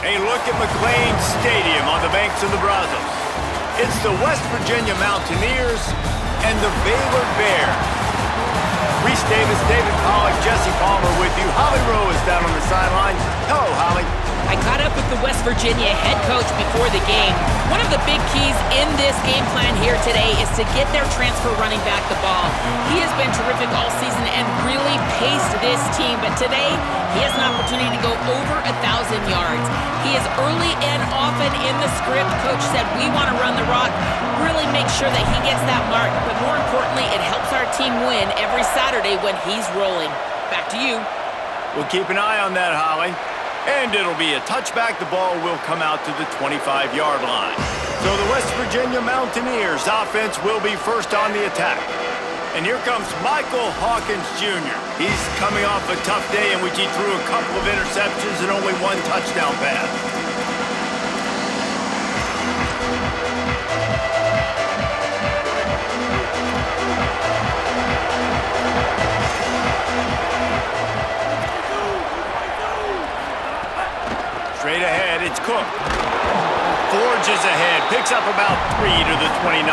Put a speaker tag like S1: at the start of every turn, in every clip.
S1: A look at McLean Stadium on the banks of the Brazos. It's the West Virginia Mountaineers and the Baylor Bears. Reese Davis, David Pollack, Jesse Palmer with you. Holly Rowe is down on the sideline. Hello, Holly.
S2: I caught up with the West Virginia head coach before the game. One of the big keys in this game plan here today is to get their transfer running back the ball. He has been terrific all season and really paced this team, but today he has an opportunity to go over 1,000 yards. He is early and often in the script. Coach said, we want to run the rock, really make sure that he gets that mark, but more importantly, it helps our team win every Saturday when he's rolling. Back to you.
S1: We'll keep an eye on that, Holly. And it'll be a touchback. The ball will come out to the 25-yard line. So the West Virginia Mountaineers offense will be first on the attack. And here comes Michael Hawkins Jr. He's coming off a tough day in which he threw a couple of interceptions and only one touchdown pass. Straight ahead, it's Cook. Forges ahead, picks up about 3 to the 29.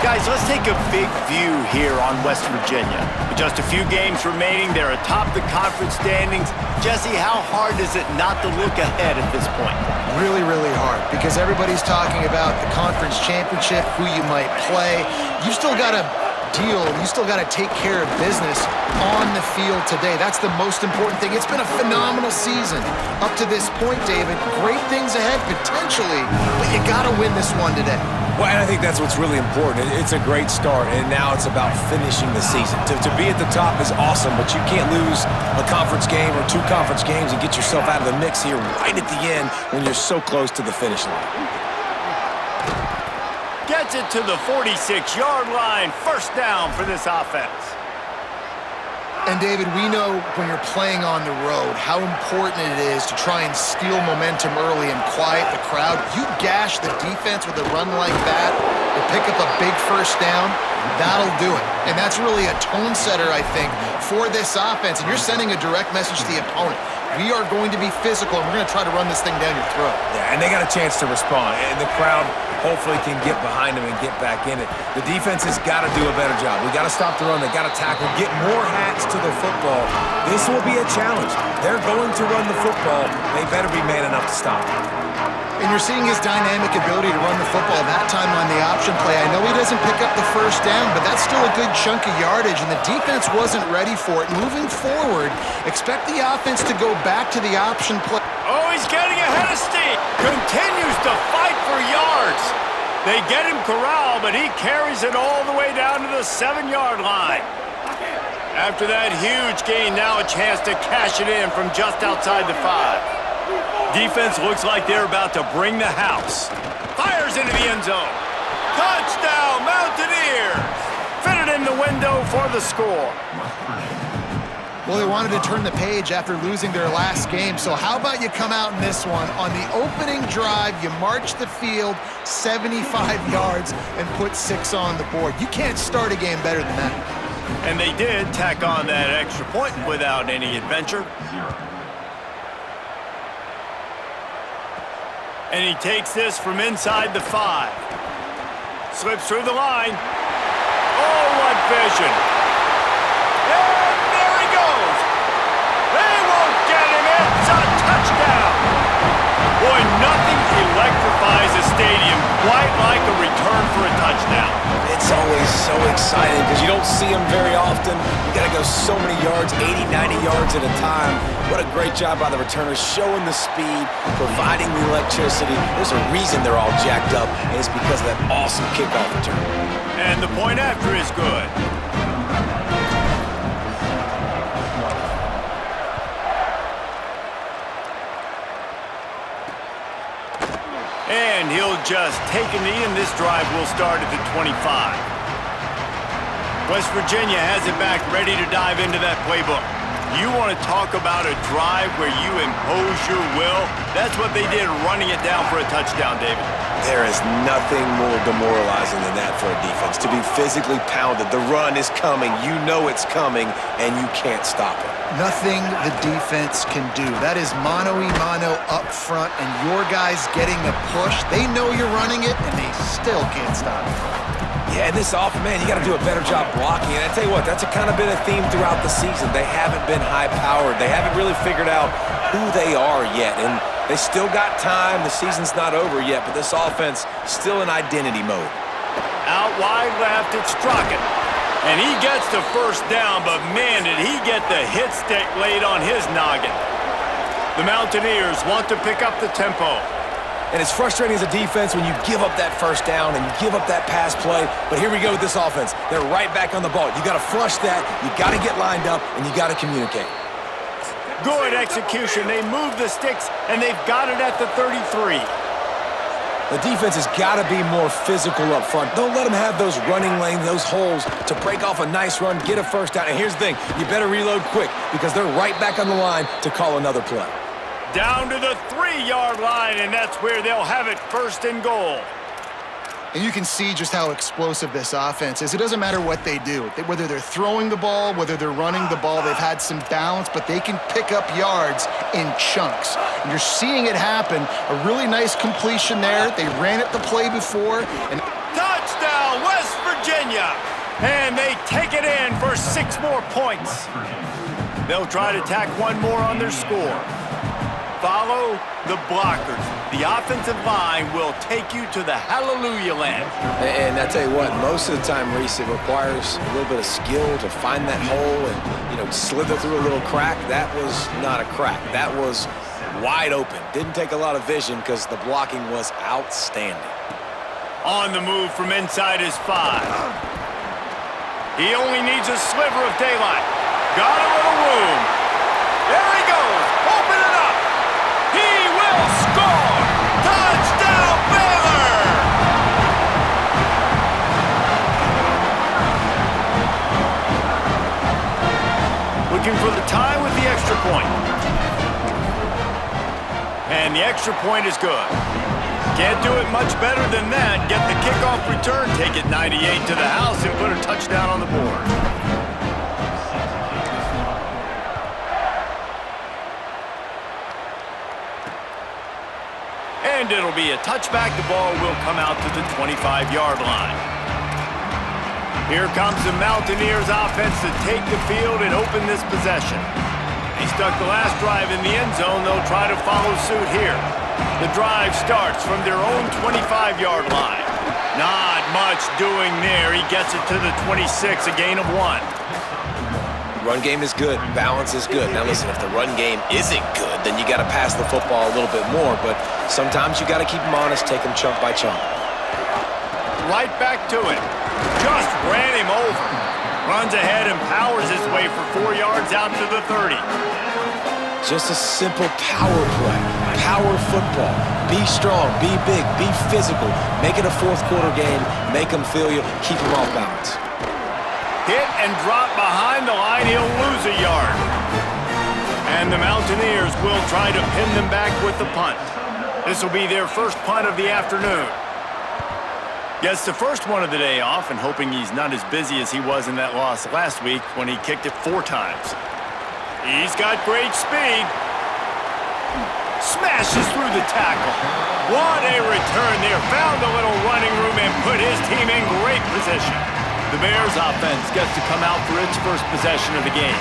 S1: Guys, let's take a big view here on West Virginia. With just a few games remaining, they're atop the conference standings. Jesse, how hard is it not to look ahead at this point?
S3: Really, really hard, because everybody's talking about the conference championship, who you might play. You still got to deal, you still got to take care of business on the field today. That's the most important thing. It's been a phenomenal season up to this point, David. Great things ahead, potentially, but you got to win this one today.
S4: Well, and I think that's what's really important. It's a great start, and now it's about finishing the season. To be at the top is awesome, but you can't lose a conference game or 2 conference games and get yourself out of the mix here right at the end when you're so close to the finish line.
S1: Gets it to the 46-yard line. First down for this offense.
S3: And, David, we know when you're playing on the road how important it is to try and steal momentum early and quiet the crowd. You gash the defense with a run like that and pick up a big first down, that'll do it. And that's really a tone setter, I think, for this offense. And you're sending a direct message to the opponent. We are going to be physical, and we're going to try to run this thing down your throat.
S4: Yeah, and they got a chance to respond, and the crowd hopefully can get behind them and get back in it. The defense has got to do a better job. We got to stop the run. They got to tackle, get more hats to the football. This will be a challenge. They're going to run the football. They better be man enough to stop it.
S3: And you're seeing his dynamic ability to run the football that time on the option play. I know he doesn't pick up the first down, but that's still a good chunk of yardage, and the defense wasn't ready for it. Moving forward, expect the offense to go back to the option play.
S1: Oh, he's getting ahead of steam. Continues to fight for yards. They get him corralled, but he carries it all the way down to the 7-yard line. After that huge gain, now a chance to cash it in from just outside the 5. Defense looks like they're about to bring the house. Fires into the end zone. Touchdown, Mountaineers! Fitted in the window for the score.
S3: Well, they wanted to turn the page after losing their last game, so how about you come out in this one? On the opening drive, you march the field 75 yards and put 6 on the board. You can't start a game better than that.
S1: And they did tack on that extra point without any adventure. And he takes this from inside the 5. Slips through the line. Oh, what vision. And there he goes. They won't get him. It's a touchdown. Boy, nothing electrifies a stadium quite like a return for a touchdown.
S4: It's always so exciting because you don't see them very often. You got to go so many yards, 80, 90 yards at a time. What a great job by the returners, showing the speed, providing the electricity. There's a reason they're all jacked up, and it's because of that awesome kickoff return.
S1: And the point after is good. And he'll just take a knee, and this drive will start at the 25. West Virginia has it back, ready to dive into that playbook. You want to talk about a drive where you impose your will? That's what they did, running it down for a touchdown, David.
S4: There is nothing more demoralizing than that for a defense, to be physically pounded. The run is coming, you know it's coming, and you can't stop it.
S3: Nothing the defense can do. That is mano-a-mano up front, and your guys getting the push. They know you're running it, and they still can't stop it.
S4: Yeah, and this offense, man, you got to do a better job blocking. And I tell you what, that's kind of been a theme throughout the season. They haven't been high-powered. They haven't really figured out who they are yet. And they still got time. The season's not over yet, but this offense still in identity mode.
S1: Out wide left, it's Strachan. And he gets the first down, but man, did he get the hit stick laid on his noggin. The Mountaineers want to pick up the tempo.
S4: And it's frustrating as a defense when you give up that first down and you give up that pass play. But here we go with this offense. They're right back on the ball. You got to flush that, you got to get lined up, and you got to communicate.
S1: Good execution. They move the sticks, and they've got it at the 33.
S4: The defense has got to be more physical up front. Don't let them have those running lanes, those holes to break off a nice run, get a first down. And here's the thing, you better reload quick because they're right back on the line to call another play.
S1: Down to the 3-yard line, and that's where they'll have it, first and goal.
S3: And you can see just how explosive this offense is. It doesn't matter what they do. Whether they're throwing the ball, whether they're running the ball, they've had some balance, but they can pick up yards in chunks. And you're seeing it happen. A really nice completion there. They ran it the play before. And
S1: touchdown, West Virginia! And they take it in for 6 more points. They'll try to tack one more on their score. Follow the blockers. The offensive line will take you to the hallelujah land.
S4: And I tell you what, most of the time, Reese, it requires a little bit of skill to find that hole and, slither through a little crack. That was not a crack. That was wide open. Didn't take a lot of vision because the blocking was outstanding.
S1: On the move from inside his 5. He only needs a sliver of daylight. Got a little room. There he goes. Open it up. He will score. Touchdown, Baylor! Looking for the tie with the extra point. And the extra point is good. Can't do it much better than that. Get the kickoff return, take it 98 to the house, and put a touchdown on the board. And it'll be a touchback. The ball will come out to the 25-yard line. Here comes the Mountaineers offense to take the field and open this possession. They stuck the last drive in the end zone. They'll try to follow suit here. The drive starts from their own 25-yard line. Not much doing there. He gets it to the 26, a gain of 1.
S4: Run game is good. Balance is good. Now listen, if the run game isn't good, then you got to pass the football a little bit more. But sometimes you got to keep them honest, take them chunk by chunk.
S1: Right back to it. Just ran him over. Runs ahead and powers his way for 4 yards out to the 30.
S4: Just a simple power play. Power football. Be strong, be big, be physical. Make it a fourth-quarter game. Make them feel you. Keep them off balance.
S1: Hit and drop behind the line. He'll lose a yard. And the Mountaineers will try to pin them back with the punt. This will be their first punt of the afternoon. Gets the first one of the day off and hoping he's not as busy as he was in that loss last week when he kicked it 4 times. He's got great speed. Smashes through the tackle. What a return there. Found a little running room and put his team in great position. The Bears offense gets to come out for its first possession of the game.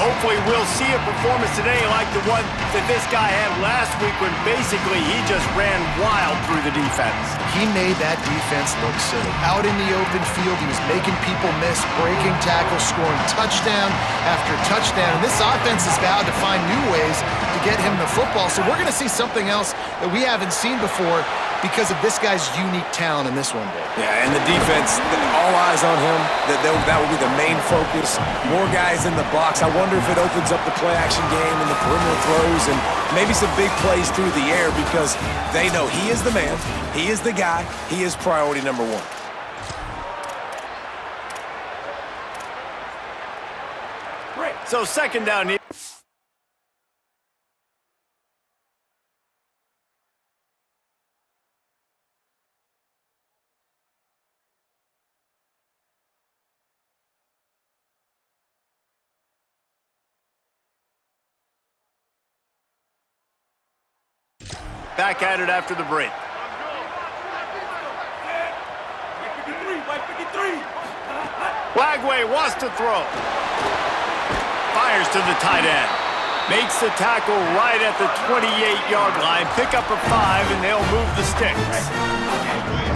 S1: Hopefully we'll see a performance today like the one that this guy had last week when basically he just ran wild through the defense.
S3: he made that defense look silly. Out in the open field, he was making people miss, breaking tackles, scoring touchdown after touchdown. And this offense has vowed to find new ways to get him the football. So we're going to see something else that we haven't seen before because of this guy's unique talent in this one, Dave.
S4: Yeah, and the defense, all eyes on him. That will be the main focus. More guys in the box. I wonder if it opens up the play-action game and the perimeter throws and maybe some big plays through the air because they know he is the man, he is the guy, he is priority number one.
S1: So second down here. back at it after the break. Lagway wants to throw. Fires to the tight end. Makes the tackle right at the 28-yard line. Pick up a 5, and they'll move the sticks.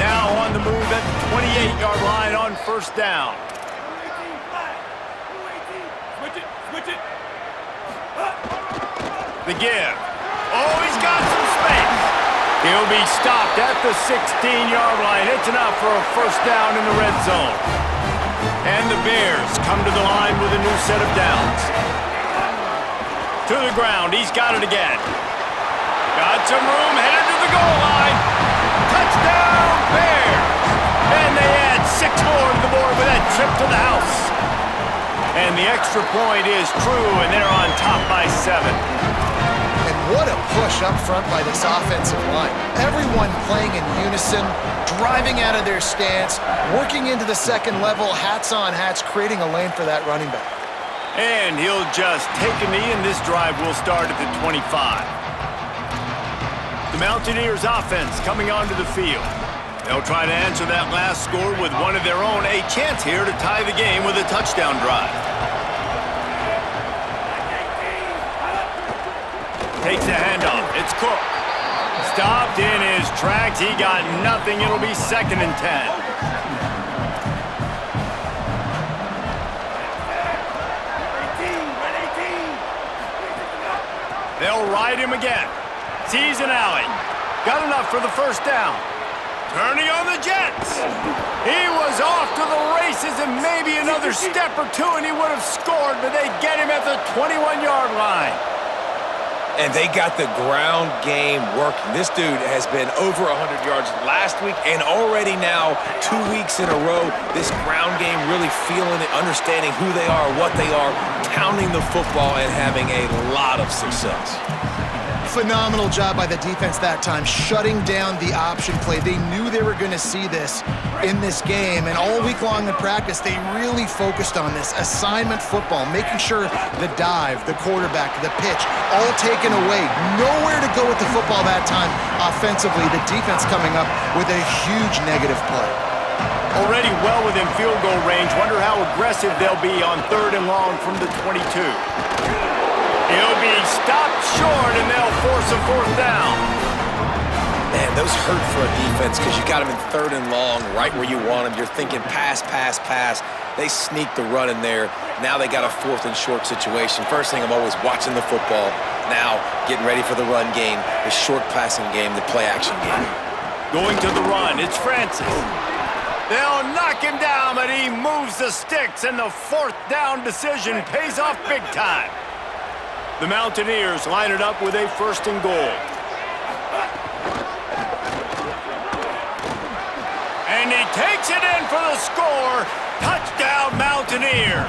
S1: Now on the move at the 28-yard line on first down. The give. Oh, he's got some space. He'll be stopped at the 16-yard line. It's enough for a first down in the red zone. And the Bears come to the line with a new set of downs. To the ground, he's got it again. Got some room, headed to the goal line. Touchdown, Bears! And they add 6 more to the board with that trip to the house. And the extra point is true, and they're on top by 7.
S3: And what a push up front by this offensive line. Everyone playing in unison, driving out of their stance, working into the second level, hats on hats, creating a lane for that running back.
S1: And he'll just take a knee, and this drive will start at the 25. The Mountaineers offense coming onto the field. They'll try to answer that last score with one of their own. A chance here to tie the game with a touchdown drive. Takes the handoff. It's Cook. Stopped in his tracks. He got nothing. It'll be 2nd and 10. They'll ride him again. Sees an alley. Got enough for the first down. Turning on the Jets. He was off to the races, and maybe another step or two and he would have scored, but they get him at the 21-yard line.
S4: And they got the ground game working. This dude has been over 100 yards last week and already now 2 weeks in a row. This ground game really feeling it, understanding who they are, what they are, pounding the football and having a lot of success.
S3: Phenomenal job by the defense that time, shutting down the option play. They knew they were going to see this in this game, and all week long in practice, they really focused on this assignment football, making sure the dive, the quarterback, the pitch, all taken away. Nowhere to go with the football that time offensively. The defense coming up with a huge negative play.
S1: Already well within field goal range. Wonder how aggressive they'll be on 3rd and long from the 22. He'll be stopped short, and they'll force a 4th down.
S4: Man, those hurt for a defense because you got them in 3rd and long, right where you want them. You're thinking pass, pass, pass. They sneak the run in there. Now they got a 4th and short situation. First thing, I'm always watching the football. Now getting ready for the run game, the short passing game, the play action game.
S1: Going to the run, it's Francis. They'll knock him down, but he moves the sticks, and the 4th down decision pays off big time. The Mountaineers line it up with a 1st and goal. And he takes it in for the score. Touchdown, Mountaineers.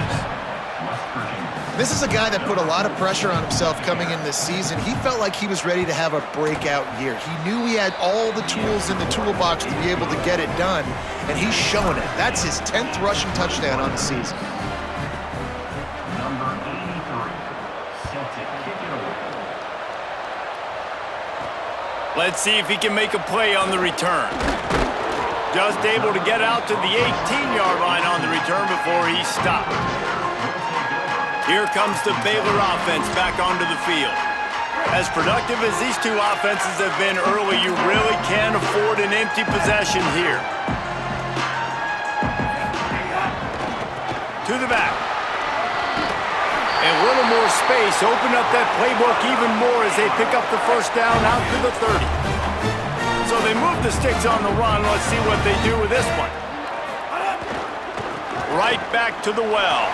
S3: This is a guy that put a lot of pressure on himself coming in this season. He felt like he was ready to have a breakout year. He knew he had all the tools in the toolbox to be able to get it done, and he's showing it. That's his 10th rushing touchdown on the season.
S1: Let's see if he can make a play on the return. Just able to get out to the 18-yard line on the return before he's stopped. Here comes the Baylor offense back onto the field. As productive as these two offenses have been early, you really can't afford an empty possession here. To the back. A little more space, open up that playbook even more as they pick up the first down out to the 30. So they move the sticks on the run. Let's see what they do with this one. Right back to the well.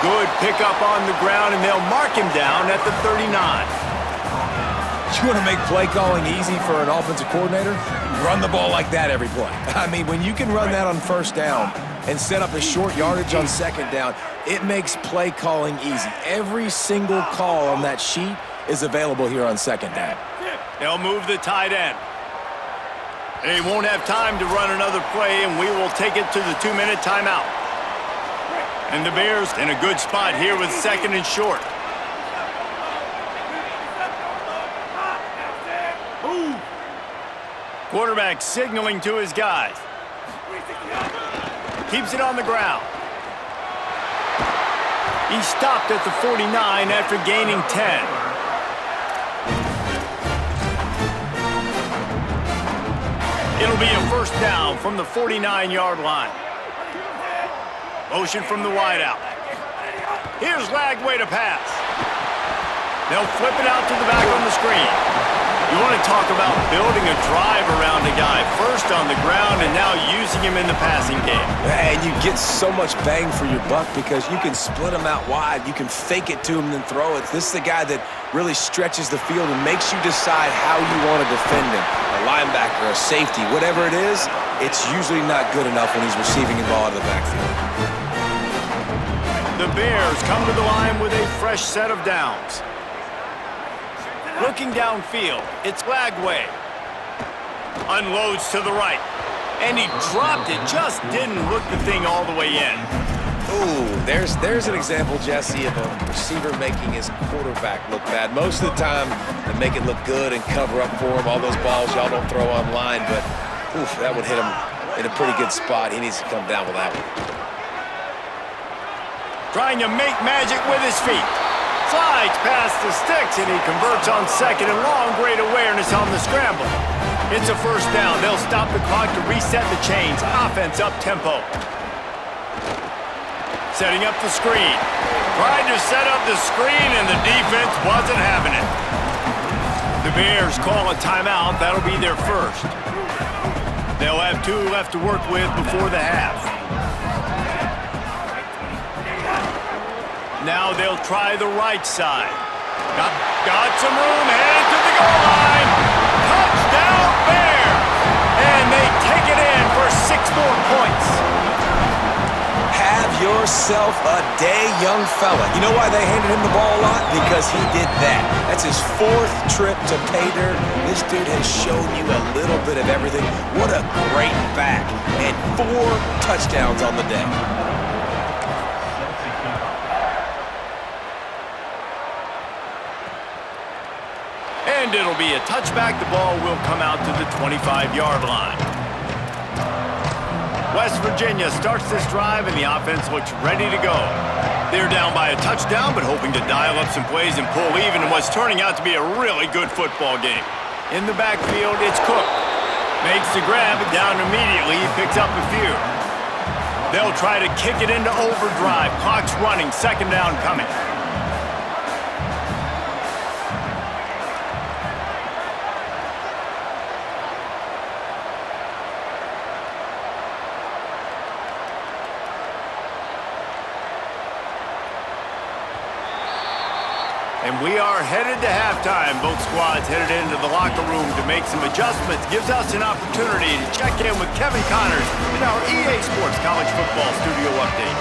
S1: Good pickup on the ground, and they'll mark him down at the 39.
S4: You want to make play calling easy for an offensive coordinator? Run the ball like that every play. I mean, when you can run that on first down and set up a short yardage on second down, it makes play calling easy. Every single call on that sheet is available here on second down.
S1: They'll move the tight end. They won't have time to run another play, and we will take it to the 2-minute timeout. And the Bears in a good spot here with 2nd and short. Quarterback signaling to his guys. Keeps it on the ground. He stopped at the 49 after gaining 10. It'll be a first down from the 49-yard line. Motion from the wideout. Here's Lagway to pass. They'll flip it out to the back on the screen. You want to talk about building a drive around a guy, first on the ground and now using him in the passing game.
S4: And you get so much bang for your buck because you can split him out wide. You can fake it to him and then throw it. This is the guy that really stretches the field and makes you decide how you want to defend him. A linebacker, a safety, whatever it is, it's usually not good enough when he's receiving the ball out of the backfield.
S1: The Bears come to the line with a fresh set of downs. Looking downfield, it's Lagway. Unloads to the right. And he dropped it, just didn't hook the thing all the way in.
S4: Ooh, there's an example, Jesse, of a receiver making his quarterback look bad. Most of the time, they make it look good and cover up for him. All those balls y'all don't throw online, but oof, that would hit him in a pretty good spot. He needs to come down with that one.
S1: Trying to make magic with his feet. Slides past the sticks, and he converts on second and long. Great awareness on the scramble. It's a first down. They'll stop the clock to reset the chains. Offense up tempo. Setting up the screen. Tried to set up the screen, and the defense wasn't having it. The Bears call a timeout. That'll be their first. They'll have 2 left to work with before the half. Now they'll try the right side. Got some room, headed to the goal line. Touchdown Bears! And they take it in for 6 more points.
S4: Have yourself a day, young fella. You know why they handed him the ball a lot? Because he did that. That's his 4th trip to pay dirt. This dude has shown you a little bit of everything. What a great back. And 4 touchdowns on the day.
S1: And it'll be a touchback. The ball will come out to the 25-yard line. West Virginia starts this drive, and the offense looks ready to go. They're down by a touchdown, but hoping to dial up some plays and pull even in what's turning out to be a really good football game. In the backfield, it's Cook. Makes the grab, and down immediately. He picks up a few. They'll try to kick it into overdrive. Clock's running. Second down coming. And we are headed to halftime. Both squads headed into the locker room to make some adjustments. Gives us an opportunity to check in with Kevin Connors in our EA Sports College Football Studio Update.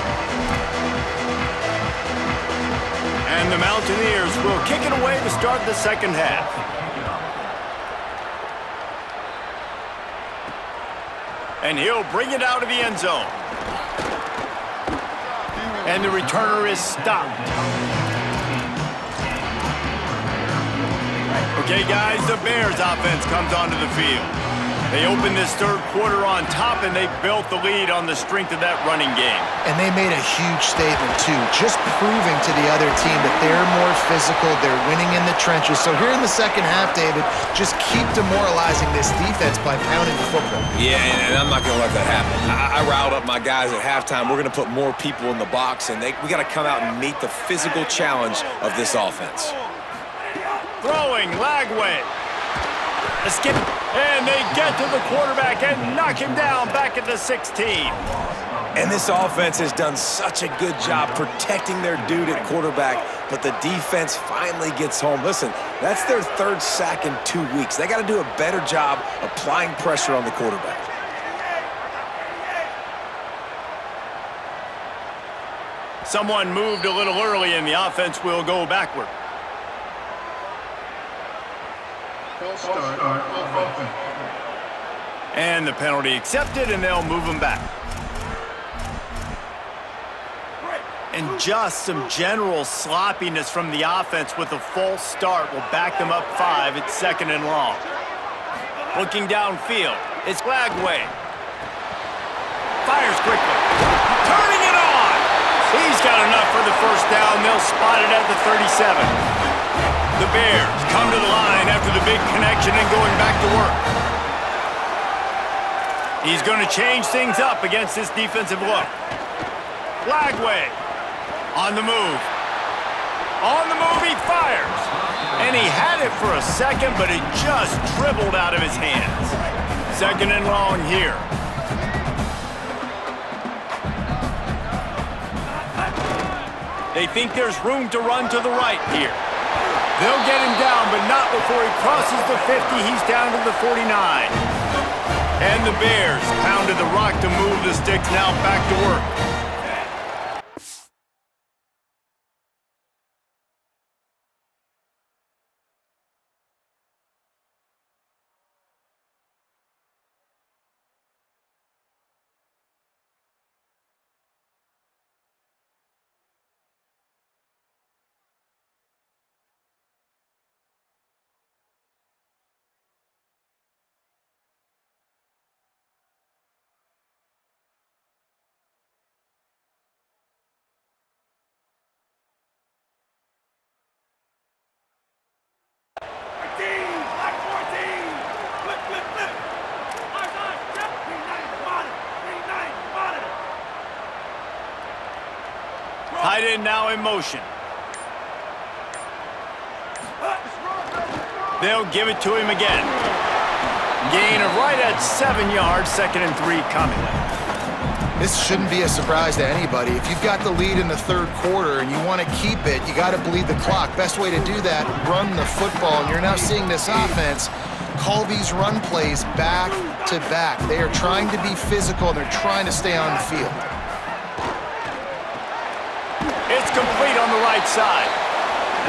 S1: And the Mountaineers will kick it away to start the second half. And he'll bring it out of the end zone. And the returner is stopped. Okay, guys, the Bears offense comes onto the field. They opened this third quarter on top, and they built the lead on the strength of that running game.
S3: And they made a huge statement, too, just proving to the other team that they're more physical, they're winning in the trenches. So here in the second half, David, just keep demoralizing this defense by pounding the football.
S4: Yeah, and I'm not going to let that happen. I riled up my guys at halftime. We're going to put more people in the box, and we got to come out and meet the physical challenge of this offense.
S1: Throwing, Lagway. A skip, and they get to the quarterback and knock him down back at the 16.
S4: And this offense has done such a good job protecting their dude at quarterback, but the defense finally gets home. Listen, that's their 3rd sack in 2 weeks. They got to do a better job applying pressure on the quarterback.
S1: Someone moved a little early, and the offense will go backward. And the penalty accepted, and they'll move him back. And just some general sloppiness from the offense with a false start will back them up 5 at 2nd and long. Looking downfield, it's Lagway. Fires quickly. Turning it on! He's got enough for the first down. They'll spot it at the 37. The Bears come to the line after the big connection and going back to work. He's going to change things up against this defensive look. Lagway on the move. On the move, he fires. And he had it for a second, but it just dribbled out of his hands. Second and long here. They think there's room to run to the right here. They'll get him down, but not before he crosses the 50. He's down to the 49. And the Bears pounded the rock to move the sticks, now back to work. Tight end now in motion. They'll give it to him again. Gain of right at 7 yards, 2nd and 3 coming.
S3: This shouldn't be a surprise to anybody. If you've got the lead in the third quarter and you want to keep it, you got to bleed the clock. Best way to do that, run the football. And you're now seeing this offense call these run plays back to back. They are trying to be physical, and they're trying to stay on the field.
S1: It's complete on the right side.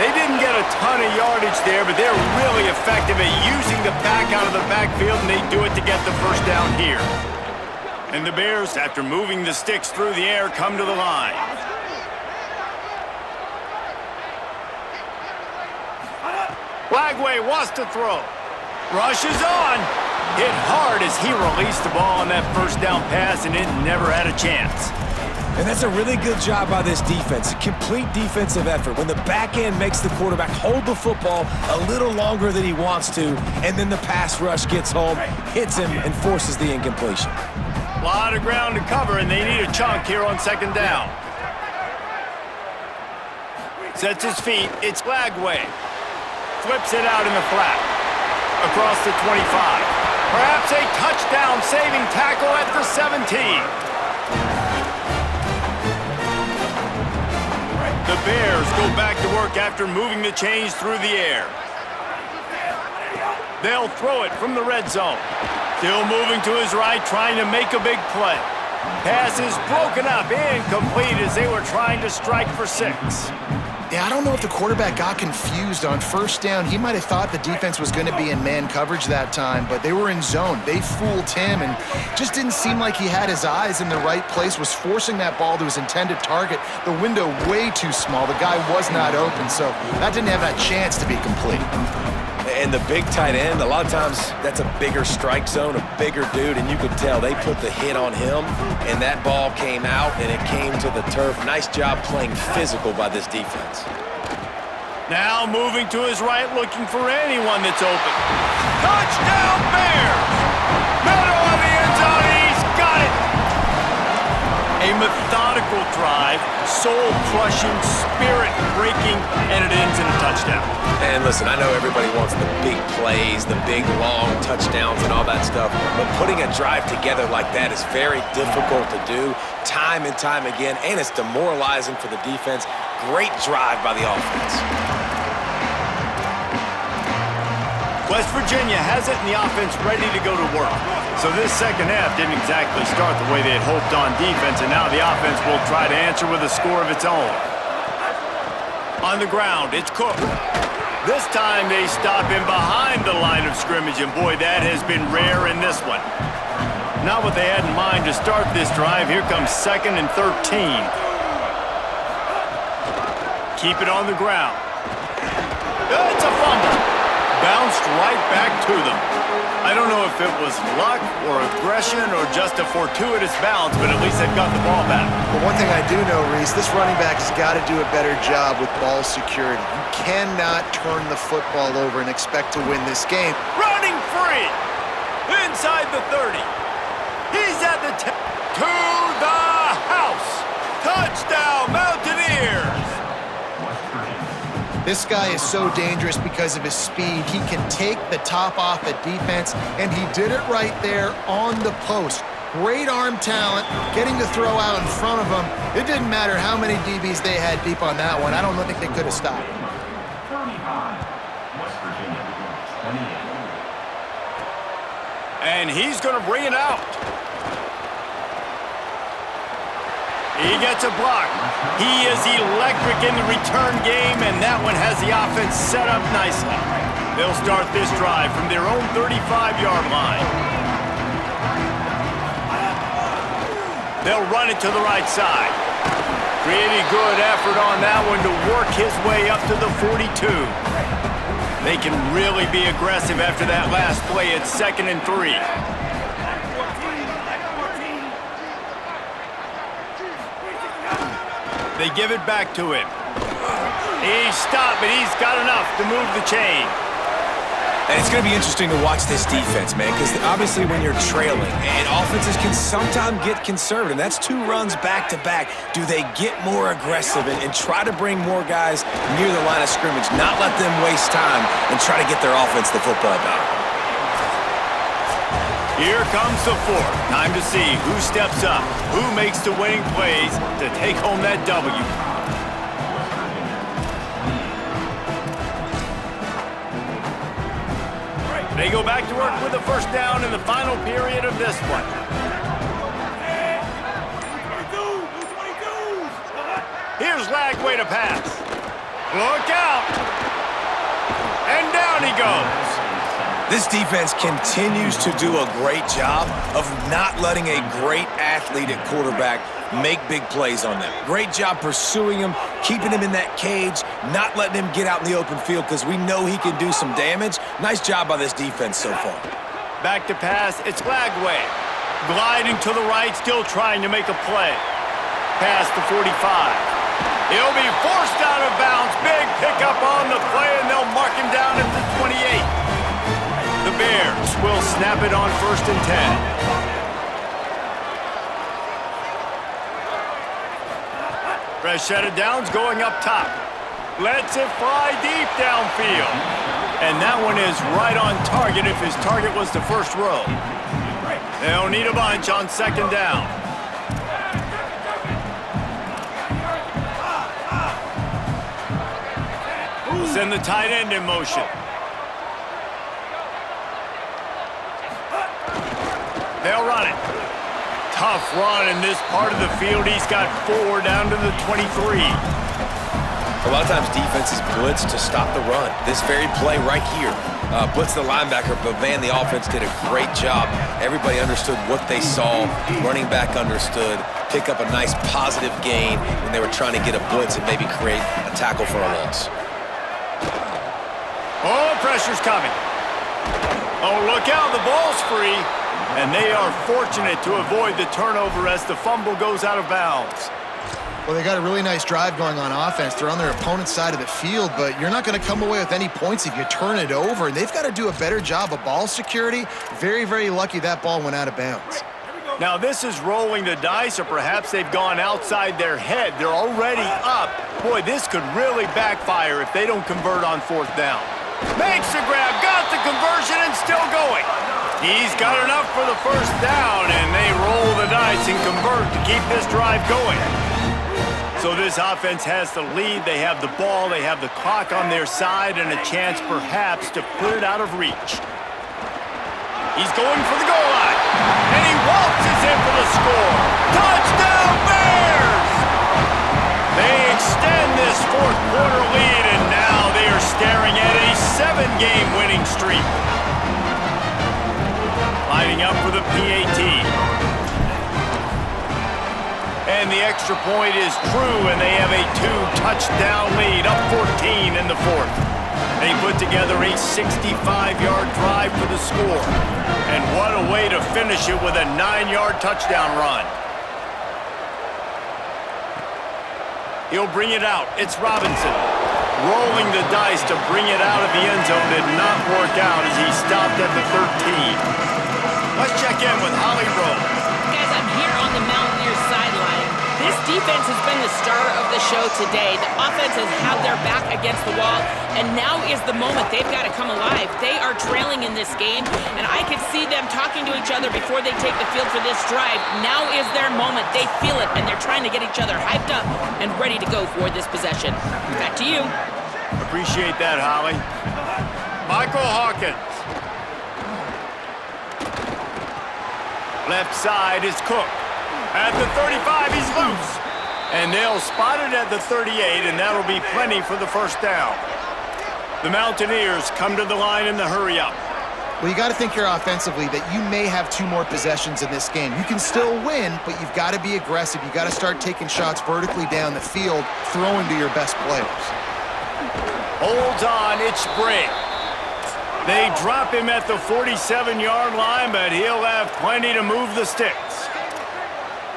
S1: They didn't get a ton of yardage there, but they're really effective at using the back out of the backfield, and they do it to get the first down here. And the Bears, after moving the sticks through the air, come to the line. Lagway wants to throw. Rushes on. Hit hard as he released the ball on that first down pass, and it never had a chance.
S4: And that's a really good job by this defense. A complete defensive effort. When the back end makes the quarterback hold the football a little longer than he wants to, and then the pass rush gets home, hits him, and forces the incompletion.
S1: A lot of ground to cover, and they need a chunk here on 2nd down. Sets his feet. It's Lagway. Flips it out in the flat. Across the 25. Perhaps a touchdown-saving tackle at the 17. The Bears go back to work after moving the chains through the air. They'll throw it from the red zone. Still moving to his right, trying to make a big play. Pass is broken up, incomplete as they were trying to strike for 6.
S3: Yeah, I don't know if the quarterback got confused on first down. He might have thought the defense was going to be in man coverage that time, but they were in zone. They fooled him and just didn't seem like he had his eyes in the right place, was forcing that ball to his intended target. The window way too small. The guy was not open, so that didn't have that chance to be complete.
S4: And the big tight end, a lot of times that's a bigger strike zone, a bigger dude, and you could tell they put the hit on him, and that ball came out, and it came to the turf. Nice job playing physical by this defense.
S1: Now moving to his right, looking for anyone that's open. Touchdown, Bears! Middle of the end zone, he's got it! A methodical drive, soul-crushing, spirit-breaking, and it ends in a touchdown.
S4: And listen, I know everybody wants the big plays, the big, long touchdowns and all that stuff, but putting a drive together like that is very difficult to do time and time again, and it's demoralizing for the defense. Great drive by the offense.
S1: West Virginia has it, and the offense ready to go to work. So this second half didn't exactly start the way they had hoped on defense, and now the offense will try to answer with a score of its own. On the ground, it's Cook. This time they stop him behind the line of scrimmage, and boy, that has been rare in this one. Not what they had in mind to start this drive. Here comes 2nd and 13. Keep it on the ground. It's a fumble. Bounced right back to them. I don't know if it was luck or aggression or just a fortuitous bounce, but at least they've got the ball back.
S3: But one thing I do know, Reese, this running back has got to do a better job with ball security. You cannot turn the football over and expect to win this game.
S1: Running free! Inside the 30. He's at the 10. To the house! Touchdown, Mountaineers!
S3: This guy is so dangerous because of his speed. He can take the top off the defense, and he did it right there on the post. Great arm talent, getting to throw out in front of him. It didn't matter how many DBs they had deep on that one. I don't think they could have stopped.
S5: 35, West Virginia, 28.
S1: And he's going to bring it out. He gets a block. He is electric in the return game, and that one has the offense set up nicely. They'll start this drive from their own 35-yard line. They'll run it to the right side. Pretty good effort on that one to work his way up to the 42. They can really be aggressive after that last play at 2nd and 3. They give it back to him. He's stopped, but he's got enough to move the chain.
S4: And it's going to be interesting to watch this defense, man, because obviously when you're trailing, and offenses can sometimes get conservative. That's 2 runs back-to-back. Do they get more aggressive and try to bring more guys near the line of scrimmage, not let them waste time, and try to get their offense the football back?
S1: Here comes the 4th. Time to see who steps up, who makes the winning plays to take home that W. They go back to work with a first down in the final period of this one. Here's Lagway to pass. Look out! And down he goes.
S4: This defense continues to do a great job of not letting a great athlete at quarterback make big plays on them. Great job pursuing him, keeping him in that cage, not letting him get out in the open field because we know he can do some damage. Nice job by this defense so far.
S1: Back to pass, it's Lagway. Gliding to the right, still trying to make a play. Past the 45. He'll be forced out of bounds. Big pickup on the play, and they'll mark him down at the 28. The Bears will snap it on 1st and 10. Fresh set of downs going up top. Lets it fly deep downfield. And that one is right on target if his target was the first row. They'll need a bunch on 2nd down. Send the tight end in motion. They'll run it. Tough run in this part of the field. He's got 4 down to the 23.
S4: A lot of times defenses blitz to stop the run. This very play right here, blitz the linebacker, but man, the offense did a great job. Everybody understood what they saw. Running back understood. Pick up a nice positive gain when they were trying to get a blitz and maybe create a tackle for a loss.
S1: Oh, pressure's coming. Oh, look out, the ball's free. And they are fortunate to avoid the turnover as the fumble goes out of bounds.
S3: Well, they got a really nice drive going on offense. They're on their opponent's side of the field, but you're not going to come away with any points if you turn it over. And they've got to do a better job of ball security. Very, very lucky that ball went out of bounds.
S1: Now, this is rolling the dice, or perhaps they've gone outside their head. They're already up. Boy, this could really backfire if they don't convert on 4th down. Makes the grab, got the conversion, and still going. He's got enough for the first down, and they roll the dice and convert to keep this drive going. So this offense has the lead. They have the ball, they have the clock on their side, and a chance perhaps to put it out of reach. He's going for the goal line, and he waltzes in for the score. Touchdown, Bears! They extend this 4th quarter lead, and now they are staring at a 7-game winning streak. Lining up for the PAT. And the extra point is true, and they have a 2-touchdown lead, up 14 in the 4th. They put together a 65-yard drive for the score. And what a way to finish it with a 9-yard touchdown run. He'll bring it out. It's Robinson. Rolling the dice to bring it out of the end zone did not work out as he stopped at the 13. Let's check in with Holly Rowe.
S2: Guys, I'm here on the Mountaineers sideline. This defense has been the star of the show today. The offense has had their back against the wall, and now is the moment they've got to come alive. They are trailing in this game, and I could see them talking to each other before they take the field for this drive. Now is their moment. They feel it, and they're trying to get each other hyped up and ready to go for this possession. Back to you.
S1: Appreciate that, Holly. Michael Hawkins. Left side is Cook. At the 35, he's loose. And they'll spot it at the 38, and that'll be plenty for the first down. The Mountaineers come to the line in the hurry-up.
S3: Well, you got to think here offensively that you may have 2 more possessions in this game. You can still win, but you've got to be aggressive. You got to start taking shots vertically down the field, throwing to your best players.
S1: Holds on, it's Sprague. They drop him at the 47-yard line, but he'll have plenty to move the sticks.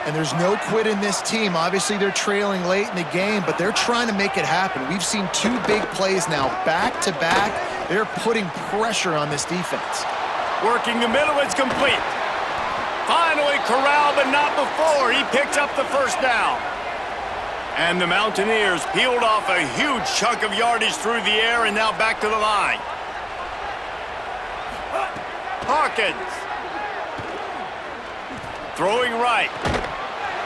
S3: And there's no quit in this team. Obviously, they're trailing late in the game, but they're trying to make it happen. We've seen 2 big plays now, back-to-back. They're putting pressure on this defense.
S1: Working the middle, it's complete. Finally corralled, but not before. He picks up the first down. And the Mountaineers peeled off a huge chunk of yardage through the air, and now back to the line. Hawkins. Throwing right.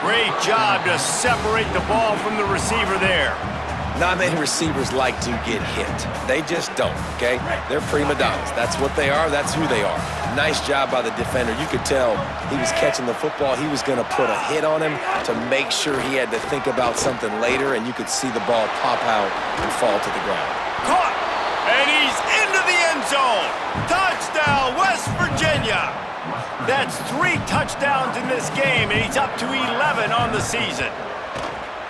S1: Great job to separate the ball from the receiver there.
S4: Not many receivers like to get hit. They just don't, okay? They're prima donnas. That's what they are. That's who they are. Nice job by the defender. You could tell he was catching the football. He was going to put a hit on him to make sure he had to think about something later, and you could see the ball pop out and fall to the ground.
S1: Caught! And he's into the end zone! Touchdown, West Virginia! That's 3 touchdowns in this game, and he's up to 11 on the season.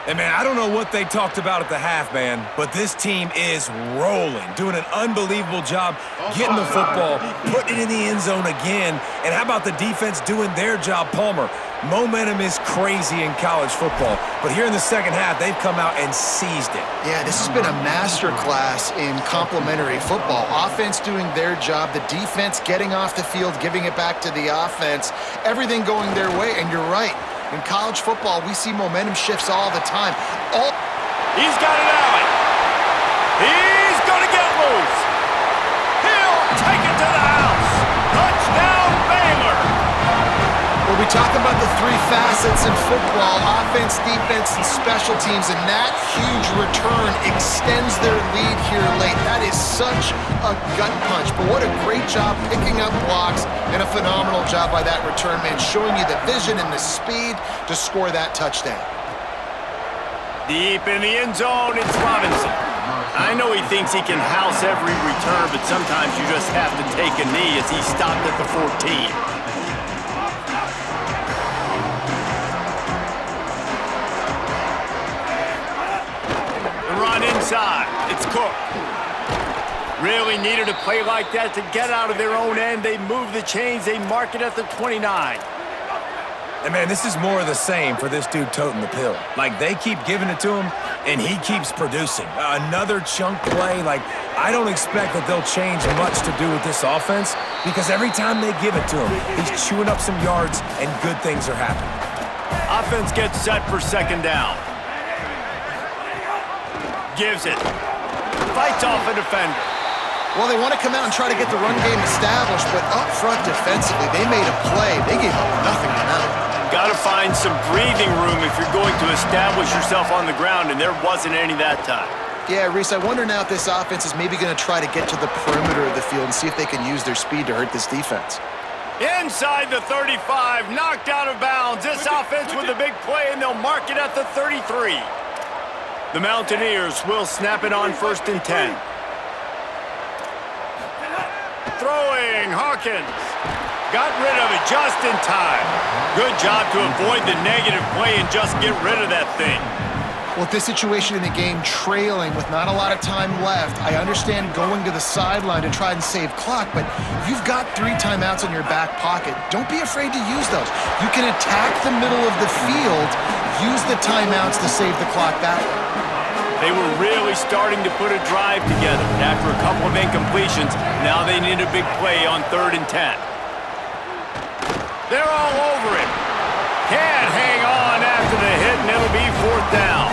S6: Hey, man, I don't know what they talked about at the half, man, but this team is rolling, doing an unbelievable job getting the football, putting it in the end zone again, and how about the defense doing their job, Palmer? Momentum is crazy in college football, but here in the second half, they've come out and seized it.
S3: Yeah, this has been a masterclass in complementary football. Offense doing their job, the defense getting off the field, giving it back to the offense, everything going their way, and you're right. In college football, we see momentum shifts all the time.
S1: He's got it out. He's going to get loose. He'll take it to the house. Touchdown, Baylor.
S3: Well, we talk about the 3 facets in football, offense, defense, and special teams, and that huge return extends their lead here late. That is such a gut punch, but what a great job picking up blocks and a phenomenal job by that return man, showing you the vision and the speed to score that touchdown.
S1: Deep in the end zone, it's Robinson. I know he thinks he can house every return, but sometimes you just have to take a knee as he stopped at the 14. Inside, it's Cook. Really needed a play like that to get out of their own end. They move the chains, they mark it at the 29.
S6: And man, this is more of the same for this dude toting the pill. Like, they keep giving it to him, and he keeps producing. Another chunk play. Like, I don't expect that they'll change much to do with this offense, because every time they give it to him, he's chewing up some yards, and good things are happening.
S1: Offense gets set for second down. Gives it. Fights off a defender.
S3: Well, they want to come out and try to get the run game established, but up front defensively, they made a play. They gave up nothing on that one.
S1: Got to find some breathing room if you're going to establish yourself on the ground, and there wasn't any that time.
S3: Yeah, Reese, I wonder now if this offense is maybe going to try to get to the perimeter of the field and see if they can use their speed to hurt this defense.
S1: Inside the 35, knocked out of bounds. This offense with a big play, and they'll mark it at the 33. The Mountaineers will snap it on 1st and 10. Throwing, Hawkins. Got rid of it just in time. Good job to avoid the negative play and just get rid of that thing.
S3: Well, with this situation in the game, trailing with not a lot of time left, I understand going to the sideline to try and save clock, but you've got 3 timeouts in your back pocket. Don't be afraid to use those. You can attack the middle of the field, use the timeouts to save the clock that way.
S1: They were really starting to put a drive together. After a couple of incompletions, now they need a big play on 3rd and 10. They're all over it. Can't hang on after the hit, and it'll be 4th down.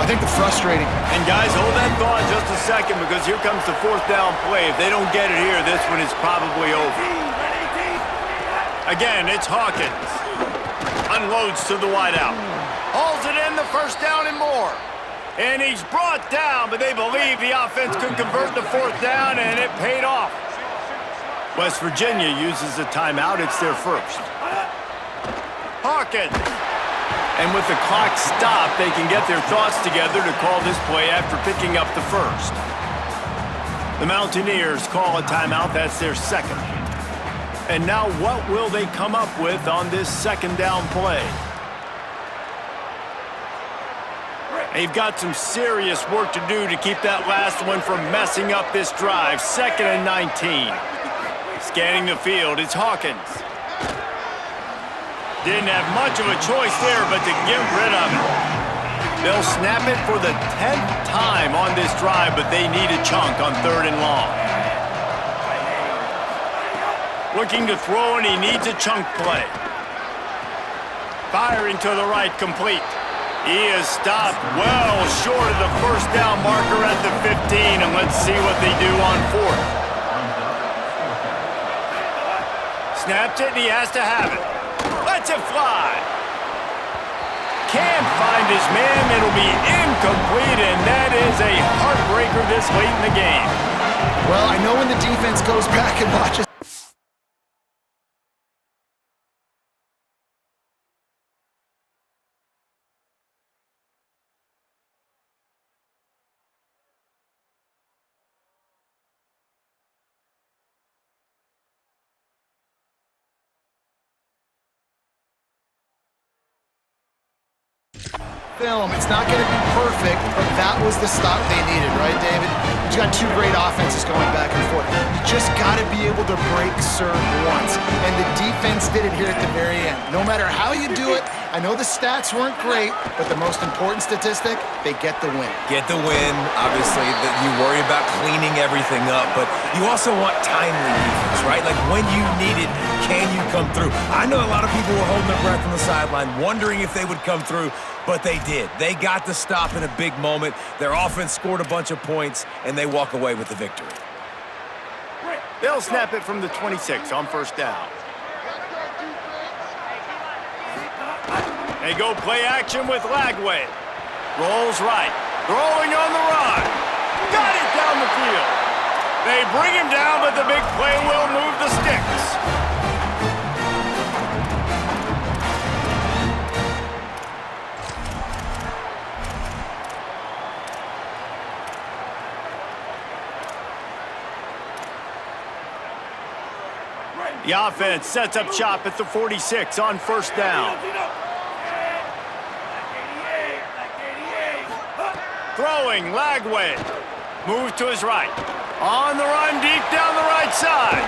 S3: I think the frustrating...
S1: And guys, hold that thought just a second, because here comes the 4th down play. If they don't get it here, this one is probably over. Again, it's Hawkins. Unloads to the wideout. Hauls it in, the 1st down and more. And he's brought down, but they believe the offense could convert the 4th down, and it paid off. West Virginia uses a timeout. It's their first. Hawkins. And with the clock stopped, they can get their thoughts together to call this play after picking up the first. The Mountaineers call a timeout. That's their second. And now what will they come up with on this 2nd down play? They've got some serious work to do to keep that last one from messing up this drive. 2nd and 19. Scanning the field, it's Hawkins. Didn't have much of a choice there, but to get rid of it. They'll snap it for the 10th time on this drive, but they need a chunk on 3rd and long. Looking to throw, and he needs a chunk play. Firing to the right, complete. He is stopped well short of the 1st down marker at the 15, and let's see what they do on 4th. Snaps it, and he has to have it. Lets it fly. Can't find his man. It'll be incomplete, and that is a heartbreaker this late in the game.
S3: Well, I know when the defense goes back and watches. Film. It's not going to be perfect, but that was the stop they needed, right, David? You got 2 great offenses going back and forth. You just got to be able to break serve once, and the defense did it here at the very end. No matter how you do it, I know the stats weren't great, but the most important statistic, they get the win.
S6: Get the win. Obviously, that you worry about cleaning everything up, but you also want timely defense, right? Like when you need it, can you come through? I know a lot of people were holding their breath on the sideline, wondering if they would come through, but they did. They got the stop in a big moment. Their offense scored a bunch of points, and they walk away with the victory.
S1: They'll snap it from the 26 on 1st down. They go play action with Lagway. Rolls right. Throwing on the run. Got it down the field. They bring him down, but the big play will move the sticks. The offense sets up shop at the 46 on 1st down. Throwing, Lagway. Moves to his right. On the run, deep down the right side.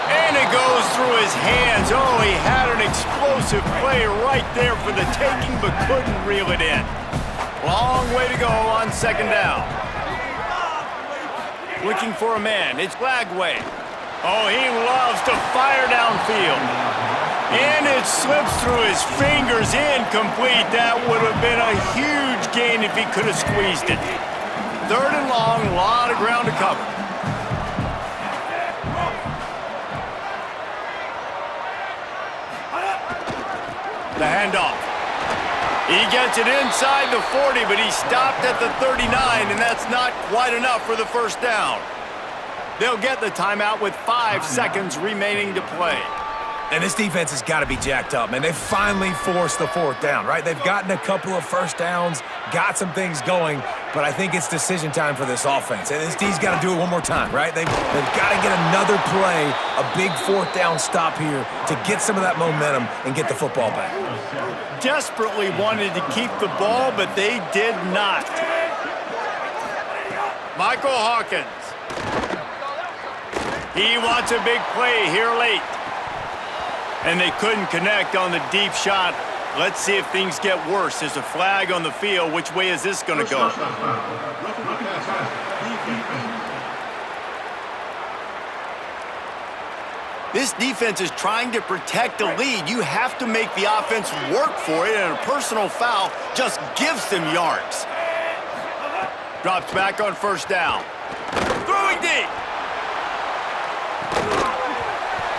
S1: And it goes through his hands. Oh, he had an explosive play right there for the taking, but couldn't reel it in. Long way to go on 2nd down. Looking for a man. It's Lagway. Oh, he loves to fire downfield. And it slips through his fingers, incomplete. That would have been a huge gain if he could have squeezed it. 3rd and long, a lot of ground to cover. The handoff. He gets it inside the 40, but he stopped at the 39, and that's not quite enough for the 1st down. They'll get the timeout with 5 seconds remaining to play.
S6: And this defense has got to be jacked up, man. They finally forced the 4th down, right? They've gotten a couple of 1st downs, got some things going, but I think it's decision time for this offense. And this D's got to do it one more time, right? They've got to get another play, a big fourth down stop here to get some of that momentum and get the football back.
S1: Desperately wanted to keep the ball, but they did not. Michael Hawkins. He wants a big play here late. And they couldn't connect on the deep shot. Let's see if things get worse. There's a flag on the field. Which way is this going to go? This defense is trying to protect the lead. You have to make the offense work for it, and a personal foul just gives them yards. Drops back on first down. Throwing deep.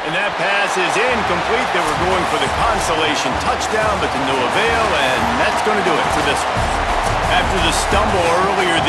S1: And that pass is incomplete. They were going for the consolation touchdown, but to no avail, and that's going to do it for this one. After the stumble earlier